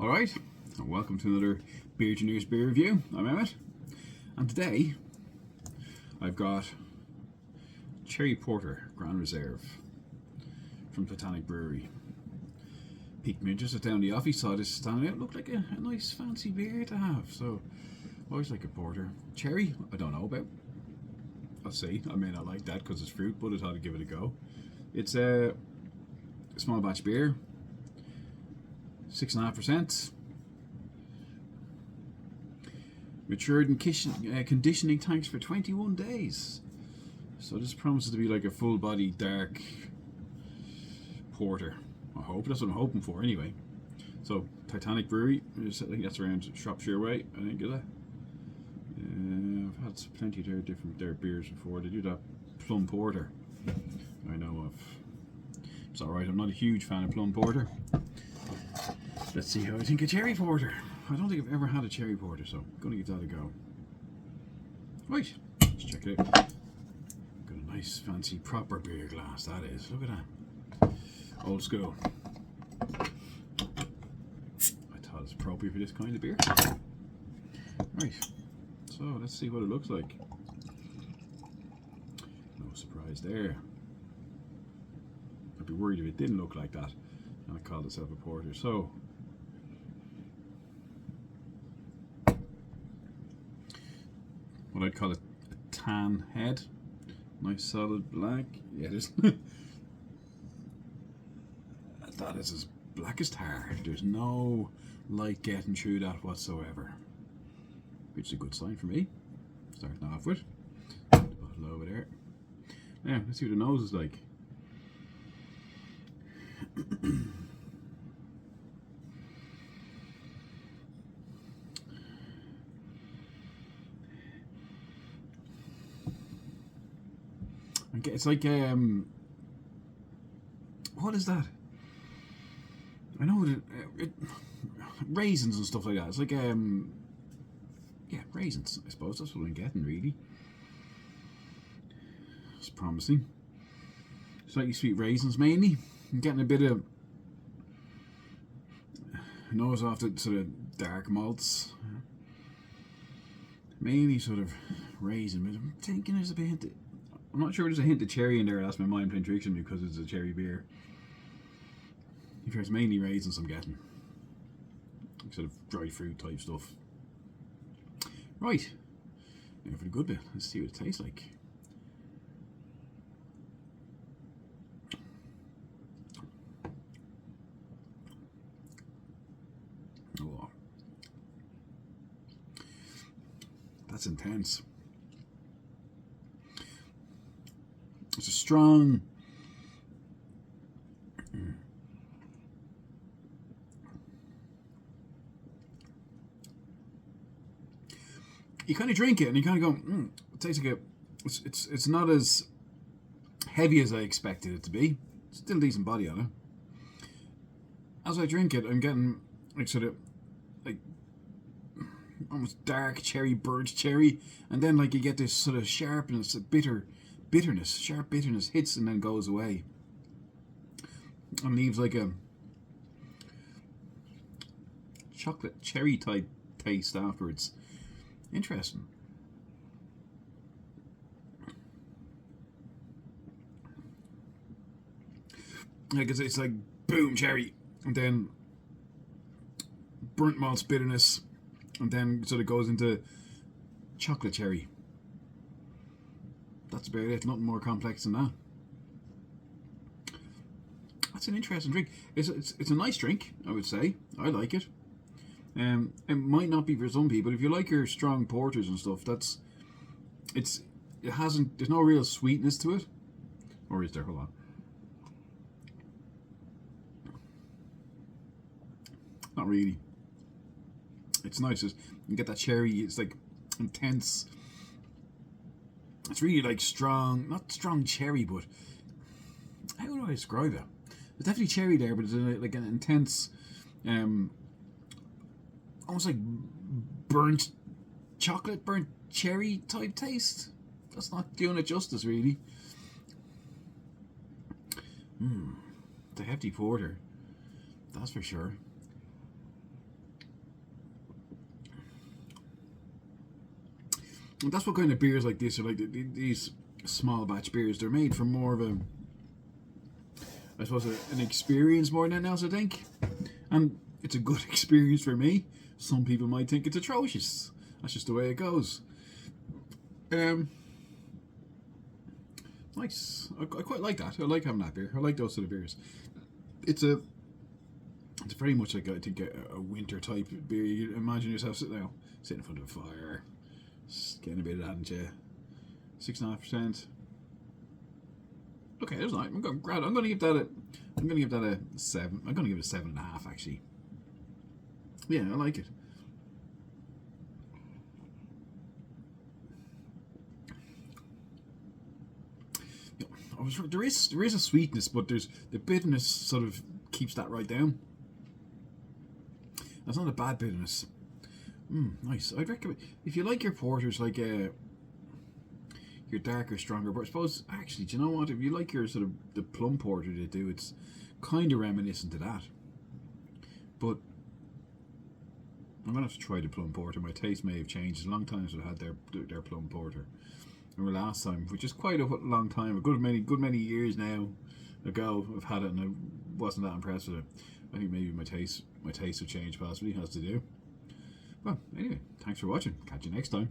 Alright, and welcome to another Beer-Gineers beer review. I'm Emmett, and today I've got Cherry Porter Grand Reserve from Titanic Brewery. Piqued me interest down the office, saw this standing out. Looked like a nice fancy beer to have, so I always like a porter. Cherry, I don't know about. I'll see. I may not like that because it's fruit, but I thought I'd give it a go. It's a small batch beer, 6.5%. Matured in conditioning tanks for 21 days. So this promises to be like a full body dark porter. I hope. That's what I'm hoping for anyway. So Titanic Brewery, I think that's around Shropshire way, I think, is it? I've had plenty of their beers before. They do that plum porter I know of. It's alright, I'm not a huge fan of plum porter. Let's see how I think of cherry porter. I don't think I've ever had a cherry porter, so I'm going to give that a go. Right, let's check it out. Got a nice fancy proper beer glass, that is. Look at that. Old school. I thought it's appropriate for this kind of beer. Right, so let's see what it looks like. No surprise there. I'd be worried if it didn't look like that and I called itself a porter. So what I'd call a tan head. Nice solid black. Yeah, it is. That is as black as tar. There's no light getting through that whatsoever, which is a good sign for me. Starting off with the bottle over there. Now let's see what the nose is like. It's like what is that? I know raisins and stuff like that. It's like yeah, raisins. I suppose that's what I'm getting really. It's promising. Slightly sweet raisins mainly. I'm getting a bit of nose off the sort of dark malts. Mainly sort of raisin, but I'm thinking there's a bit. I'm not sure there's a hint of cherry in there. That's my mind playing tricks on me because it's a cherry beer. If there's mainly raisins I'm getting. Sort of dry fruit type stuff. Right. Now for the good bit. Let's see what it tastes like. Oh. That's intense. It's a strong you kind of drink it and you kind of go, it tastes like it's not as heavy as I expected it to be. It's still a decent body on it. As I drink it, I'm getting like sort of like almost dark cherry, burnt cherry, and then like you get this sort of sharpness, sharp bitterness hits and then goes away and leaves like a chocolate cherry type taste afterwards. Interesting. Like it's like boom cherry and then burnt malts bitterness and then sort of goes into chocolate cherry. That's about it. Nothing more complex than that. That's an interesting drink. It's a nice drink, I would say. I like it. It might not be for some people. If you like your strong porters and stuff, there's no real sweetness to it. Or is there? Hold on. Not really. It's nice. You get that cherry. It's like intense. It's really like strong, not strong cherry, but how do I describe it? There's definitely cherry there, but it's like an intense, almost like burnt chocolate, burnt cherry type taste. That's not doing it justice, really. The hefty porter, that's for sure. that's what kind of beers like this are like. These small batch beers, they're made for more of a, I suppose, an experience more than anything else, I think. And it's a good experience for me. Some people might think it's atrocious. That's just the way it goes. Nice. I quite like that. I like having that beer. I like those sort of beers. It's very much like, I think, a winter type beer. You imagine yourself sitting in front of a fire, getting a bit of that, hadn't you? 6.5%. Okay, that's nice. I'm going to give that a 7. I'm going to give it a 7.5 actually. Yeah, I like it. There is a sweetness, but there's the bitterness sort of keeps that right down. That's not a bad bitterness. Nice. I'd recommend, if you like your porters like your darker, stronger, but I suppose actually, do you know what? If you like your sort of the plum porter they do, it's kind of reminiscent to that. But I'm gonna have to try the plum porter. My taste may have changed. It's a long time since I've had their plum porter. Remember last time, which is quite a long time, a good many years now ago, I've had it and I wasn't that impressed with it. I think maybe my taste have changed possibly, has to do. Well, anyway, thanks for watching. Catch you next time.